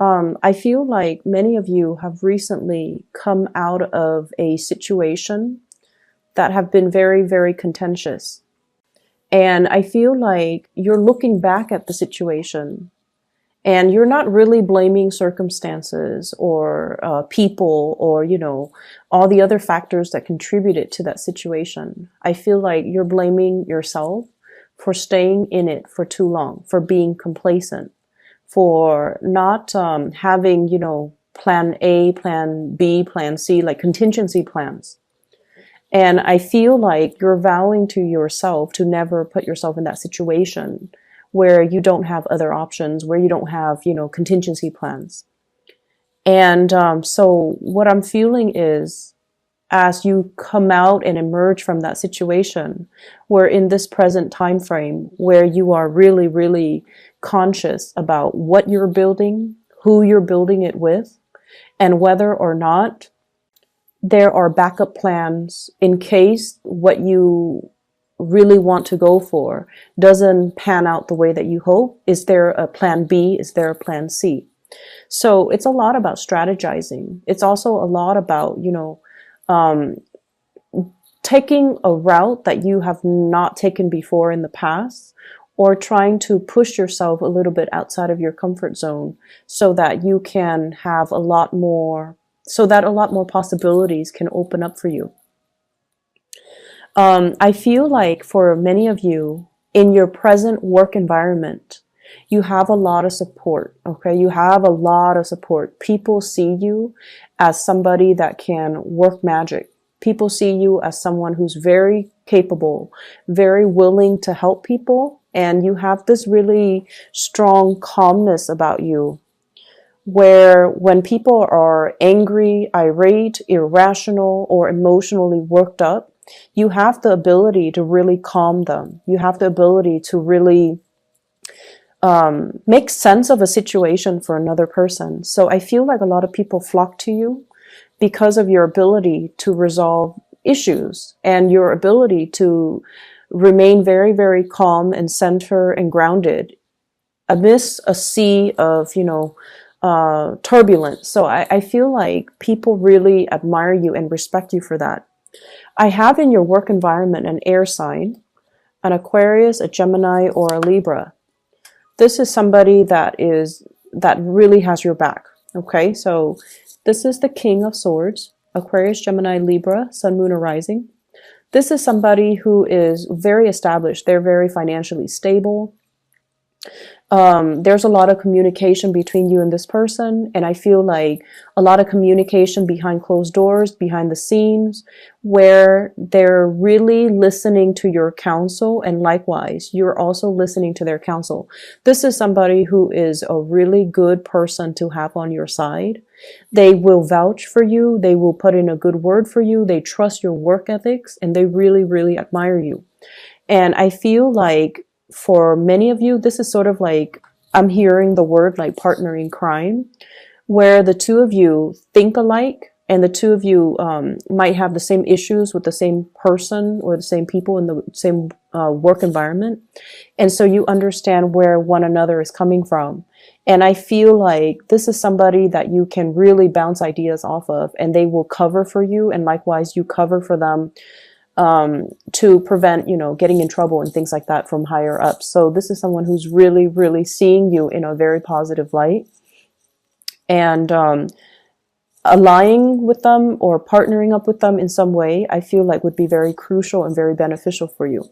I feel like many of you have recently come out of a situation that have been very, very contentious. And I feel like you're looking back at the situation and you're not really blaming circumstances or people or, all the other factors that contributed to that situation. I feel like you're blaming yourself for staying in it for too long, for being complacent, for not having, plan A, plan B, plan C, like contingency plans. And I feel like you're vowing to yourself to never put yourself in that situation where you don't have other options, where you don't have, contingency plans. And so what I'm feeling is, as you come out and emerge from that situation, we're in this present time frame where you are really, really conscious about what you're building, who you're building it with, and whether or not there are backup plans in case what you really want to go for doesn't pan out the way that you hope. Is there a plan B? Is there a plan C? So it's a lot about strategizing. It's also a lot about, taking a route that you have not taken before in the past, or trying to push yourself a little bit outside of your comfort zone so that you can have a lot more possibilities can open up for you. I feel like for many of you in your present work environment, you have a lot of support. Okay. You have a lot of support. People see you as somebody that can work magic. People see you as someone who's very capable, very willing to help people. And you have this really strong calmness about you, where when people are angry, irate, irrational, or emotionally worked up, you have the ability to really calm them. You have the ability to really make sense of a situation for another person. So I feel like a lot of people flock to you because of your ability to resolve issues and your ability to remain very, very calm and center and grounded amidst a sea of, turbulence. So I feel like people really admire you and respect you for that. I have in your work environment an air sign, an Aquarius, a Gemini, or a Libra. This is somebody that really has your back. Okay, so this is the King of Swords, Aquarius, Gemini, Libra, Sun, Moon, or Rising. This is somebody who is very established. They're very financially stable. There's a lot of communication between you and this person, and I feel like a lot of communication behind closed doors, behind the scenes, where they're really listening to your counsel, and likewise, you're also listening to their counsel. This is somebody who is a really good person to have on your side. They will vouch for you. They will put in a good word for you. They trust your work ethics, and they really, really admire you. And I feel like for many of you, this is sort of like, I'm hearing the word like partner in crime, where the two of you think alike and the two of you might have the same issues with the same person or the same people in the same work environment. And so you understand where one another is coming from. And I feel like this is somebody that you can really bounce ideas off of, and they will cover for you. And likewise, you cover for them to prevent, getting in trouble and things like that from higher up. So this is someone who's really, really seeing you in a very positive light, and allying with them or partnering up with them in some way, I feel like would be very crucial and very beneficial for you.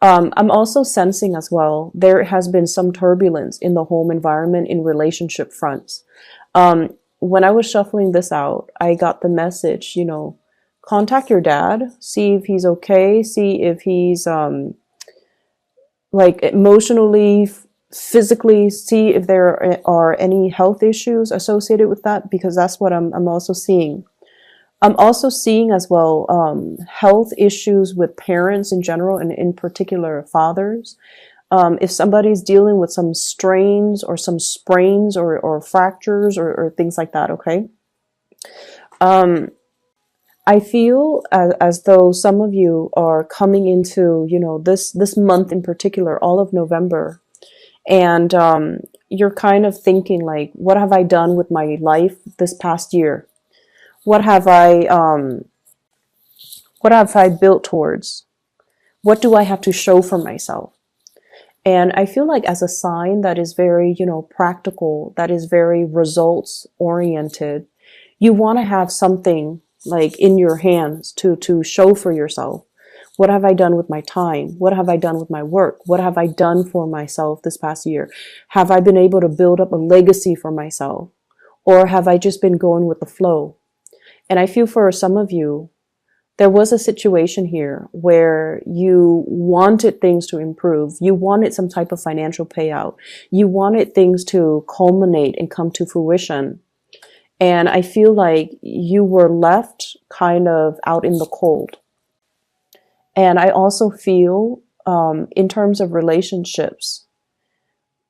I'm also sensing as well, there has been some turbulence in the home environment in relationship fronts. When I was shuffling this out, I got the message, contact your dad, see if he's okay, see if he's like emotionally, physically, see if there are any health issues associated with that, because that's what I'm also seeing. I'm also seeing as well health issues with parents in general, and in particular fathers. If somebody's dealing with some strains or some sprains or fractures or things like that, okay? I feel as though some of you are coming into, this month in particular, all of November. And you're kind of thinking like, what have I done with my life this past year? What have I built towards? What do I have to show for myself? And I feel like as a sign that is very, practical, that is very results oriented, you want to have something like in your hands to show for yourself. What have I done with my time? What have I done with my work? What have I done for myself this past year? Have I been able to build up a legacy for myself? Or have I just been going with the flow? And I feel for some of you, there was a situation here where you wanted things to improve. You wanted some type of financial payout. You wanted things to culminate and come to fruition. And I feel like you were left kind of out in the cold. And I also feel, in terms of relationships,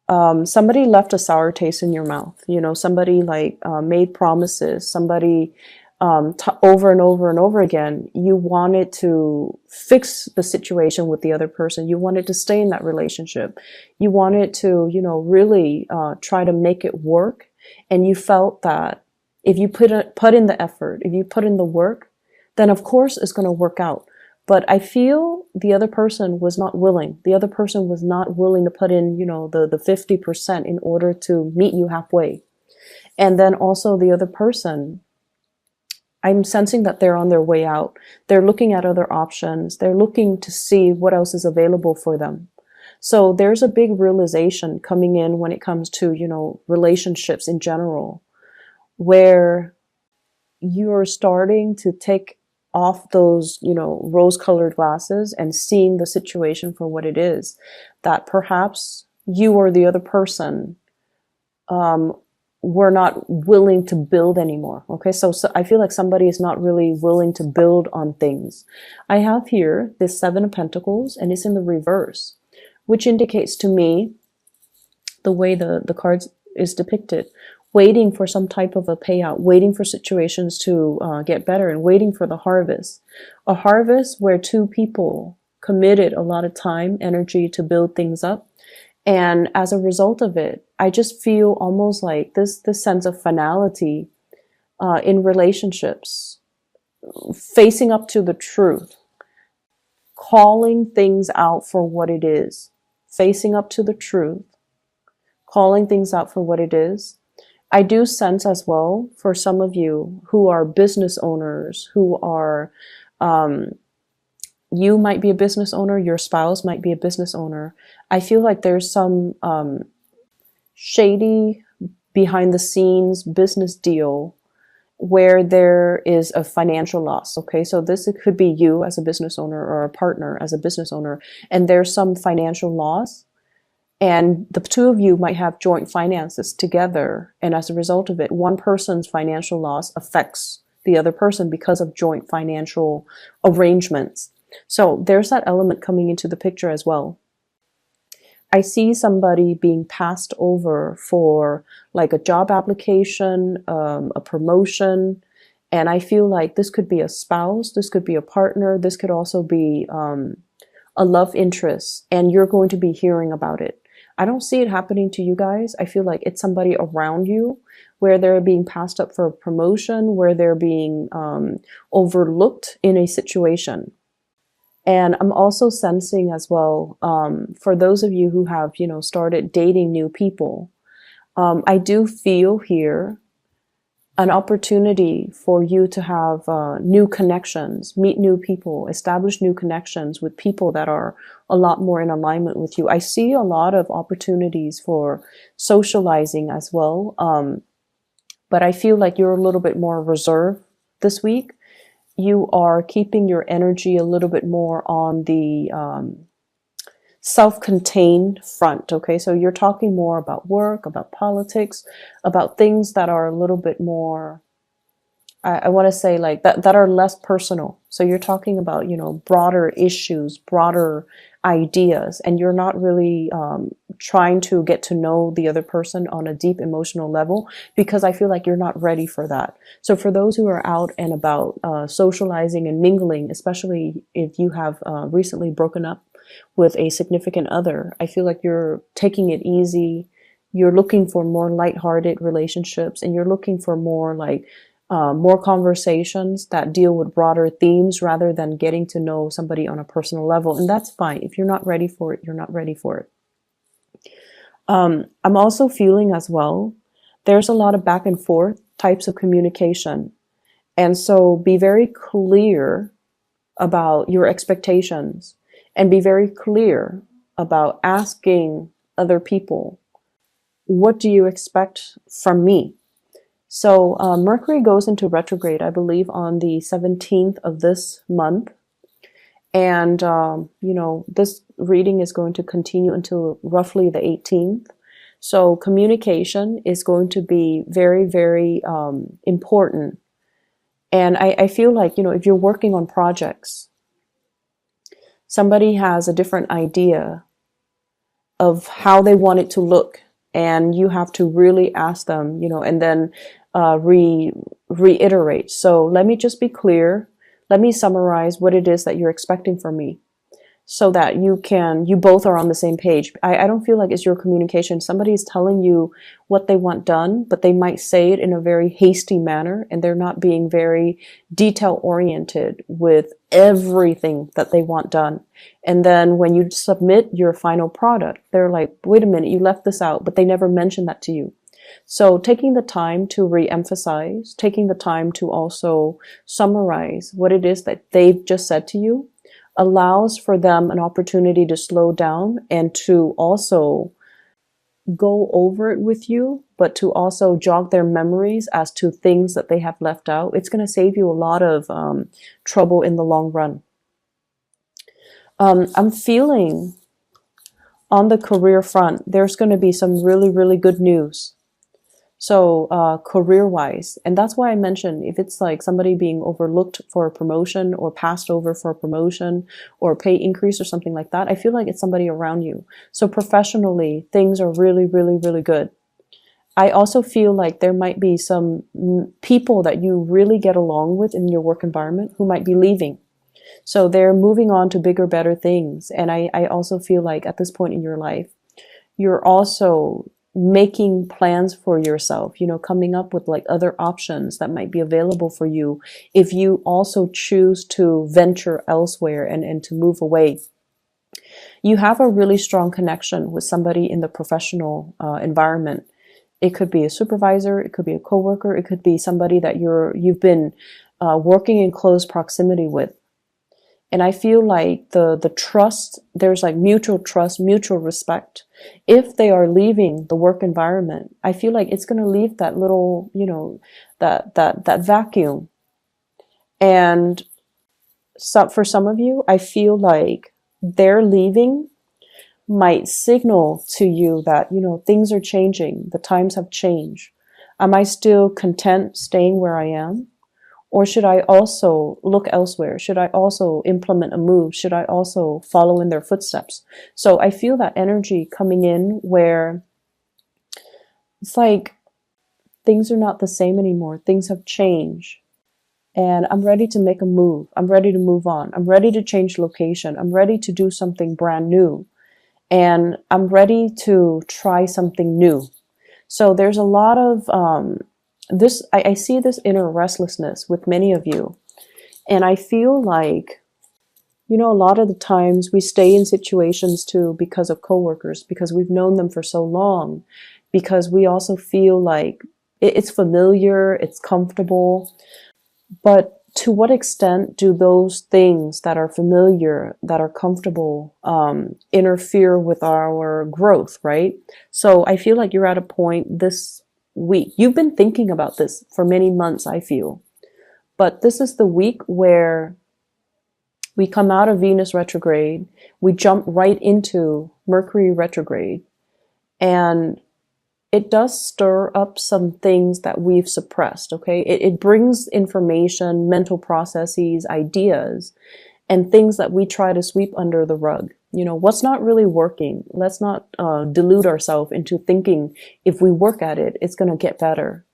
somebody left a sour taste in your mouth. Somebody made promises. Somebody over and over and over again, you wanted to fix the situation with the other person. You wanted to stay in that relationship. You wanted to, really try to make it work. And you felt that if you put in the effort, if you put in the work, then of course it's going to work out. But I feel the other person was not willing. The other person was not willing to put in, the 50% in order to meet you halfway. And then also the other person, I'm sensing that they're on their way out. They're looking at other options. They're looking to see what else is available for them. So there's a big realization coming in when it comes to, relationships in general, where you're starting to take off those, rose-colored glasses and seeing the situation for what it is, that perhaps you or the other person were not willing to build anymore. Okay, so I feel like somebody is not really willing to build on things. I have here this 7 of Pentacles, and it's in the reverse, which indicates to me, the way the cards is depicted, waiting for some type of a payout, waiting for situations to get better, and waiting for the harvest. A harvest where 2 people committed a lot of time, energy to build things up. And as a result of it, I just feel almost like this sense of finality in relationships, facing up to the truth, calling things out for what it is, facing up to the truth, calling things out for what it is. I do sense as well, for some of you who are business owners, who are, you might be a business owner, your spouse might be a business owner. I feel like there's some shady behind the scenes business deal where there is a financial loss. Okay, so it could be you as a business owner or a partner as a business owner, and there's some financial loss. And the 2 of you might have joint finances together. And as a result of it, one person's financial loss affects the other person because of joint financial arrangements. So there's that element coming into the picture as well. I see somebody being passed over for like a job application, a promotion. And I feel like this could be a spouse, this could be a partner, this could also be a love interest, and you're going to be hearing about it. I don't see it happening to you guys. I feel like it's somebody around you where they're being passed up for a promotion, where they're being overlooked in a situation. And I'm also sensing as well, for those of you who have, started dating new people, I do feel here an opportunity for you to have new connections, meet new people, establish new connections with people that are a lot more in alignment with you. I see a lot of opportunities for socializing as well. But I feel like you're a little bit more reserved this week. You are keeping your energy a little bit more on the self-contained front. Okay, so you're talking more about work, about politics, about things that are a little bit more, I want to say like that are less personal. So you're talking about, broader issues, broader ideas, and you're not really trying to get to know the other person on a deep emotional level, because I feel like you're not ready for that. So for those who are out and about socializing and mingling, especially if you have recently broken up with a significant other, I feel like you're taking it easy. You're looking for more lighthearted relationships, and you're looking for more like more conversations that deal with broader themes rather than getting to know somebody on a personal level. And that's fine. If you're not ready for it, you're not ready for it. I'm also feeling as well, there's a lot of back and forth types of communication. And so be very clear about your expectations, and be very clear about asking other people, what do you expect from me? So Mercury goes into retrograde, I believe, on the 17th of this month. And, you know, this reading is going to continue until roughly the 18th. So communication is going to be very, very important. And I feel like, you know, if you're working on projects, somebody has a different idea of how they want it to look, and you have to really ask them, you know, and then reiterate. So let me just be clear. Let me summarize what it is that you're expecting from me, so that you both are on the same page. I don't feel like it's your communication. Somebody's telling you what they want done, but they might say it in a very hasty manner, and they're not being very detail oriented with everything that they want done. And then when you submit your final product, they're like, wait a minute, you left this out, but they never mentioned that to you. So taking the time to re-emphasize, taking the time to also summarize what it is that they've just said to you, allows for them an opportunity to slow down and to also go over it with you, but to also jog their memories as to things that they have left out. It's going to save you a lot of trouble in the long run. I'm feeling on the career front, there's going to be some really, really good news. So career-wise, and that's why I mentioned if it's like somebody being overlooked for a promotion or passed over for a promotion or pay increase or something like that, I feel like it's somebody around you. So professionally, things are really, really, really good. I also feel like there might be some people that you really get along with in your work environment who might be leaving. So they're moving on to bigger, better things. And I also feel like at this point in your life, you're also making plans for yourself, you know, coming up with like other options that might be available for you if you also choose to venture elsewhere and to move away. You have a really strong connection with somebody in the professional environment. It could be a supervisor, it could be a coworker, it could be somebody that you've been working in close proximity with. And I feel like the trust, there's like mutual trust, mutual respect. If they are leaving the work environment, I feel like it's going to leave that little, you know, that vacuum. And so for some of you, I feel like their leaving might signal to you that, you know, things are changing. The times have changed. Am I still content staying where I am? Or should I also look elsewhere? Should I also implement a move? Should I also follow in their footsteps? So I feel that energy coming in where it's like things are not the same anymore. Things have changed. And I'm ready to make a move. I'm ready to move on. I'm ready to change location. I'm ready to do something brand new. And I'm ready to try something new. So there's a lot of I see this inner restlessness with many of you. And I feel like, you know, a lot of the times we stay in situations too because of coworkers, because we've known them for so long, because we also feel like it's familiar, it's comfortable. But to what extent do those things that are familiar, that are comfortable, interfere with our growth, right? So I feel like you're at a point this week. You've been thinking about this for many months, I feel. But this is the week where we come out of Venus retrograde, we jump right into Mercury retrograde, and it does stir up some things that we've suppressed, okay? It brings information, mental processes, ideas, and things that we try to sweep under the rug. You know, what's not really working? Let's not delude ourselves into thinking if we work at it, it's going to get better.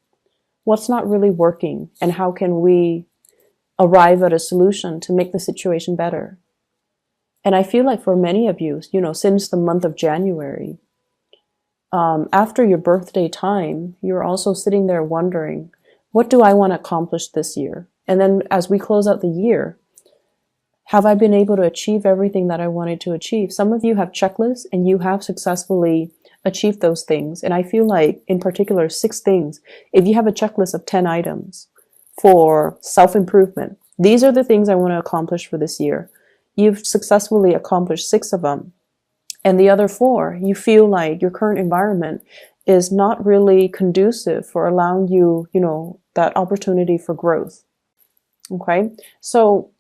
What's not really working, and how can we arrive at a solution to make the situation better? And I feel like for many of you, you know, since the month of January, After your birthday time, you're also sitting there wondering, what do I want to accomplish this year? And then as we close out the year, have I been able to achieve everything that I wanted to achieve? Some of you have checklists and you have successfully achieved those things. And I feel like, in particular, 6 things. If you have a checklist of 10 items for self-improvement, these are the things I want to accomplish for this year. You've successfully accomplished 6 of them. And the other 4, you feel like your current environment is not really conducive for allowing you, that opportunity for growth. Okay? So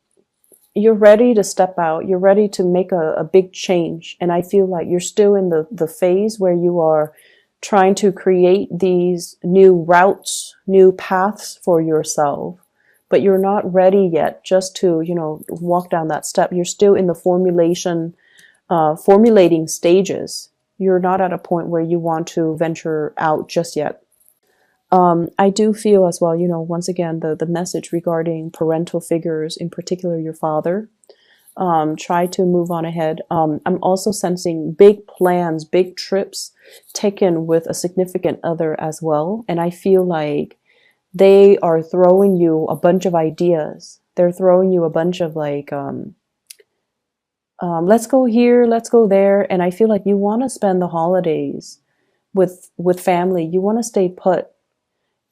you're ready to step out. You're ready to make a big change. And I feel like you're still in the phase where you are trying to create these new routes, new paths for yourself. But you're not ready yet just to, walk down that step. You're still in the formulating stages. You're not at a point where you want to venture out just yet. I do feel as well, once again, the message regarding parental figures, in particular your father, try to move on ahead. I'm also sensing big plans, big trips taken with a significant other as well. And I feel like they are throwing you a bunch of ideas. They're throwing you a bunch of let's go here, let's go there. And I feel like you want to spend the holidays with family. You want to stay put.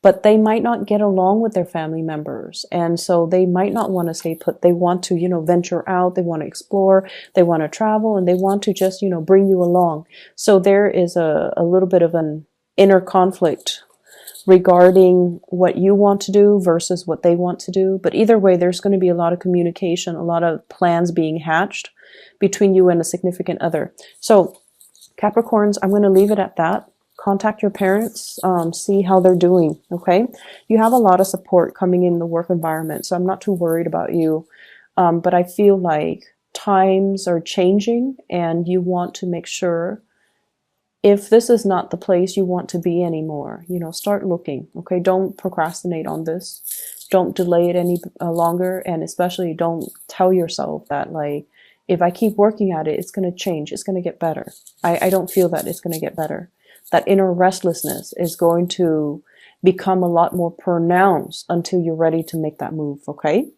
But they might not get along with their family members. And so they might not want to stay put. They want to, venture out. They want to explore. They want to travel. And they want to just, bring you along. So there is a little bit of an inner conflict regarding what you want to do versus what they want to do. But either way, there's going to be a lot of communication, a lot of plans being hatched between you and a significant other. So Capricorns, I'm going to leave it at that. Contact your parents, see how they're doing, okay? You have a lot of support coming in the work environment, so I'm not too worried about you. But I feel like times are changing and you want to make sure, if this is not the place you want to be anymore, start looking, okay? Don't procrastinate on this. Don't delay it any longer, and especially don't tell yourself that, if I keep working at it, it's going to change, it's going to get better. I don't feel that it's going to get better. That inner restlessness is going to become a lot more pronounced until you're ready to make that move, okay?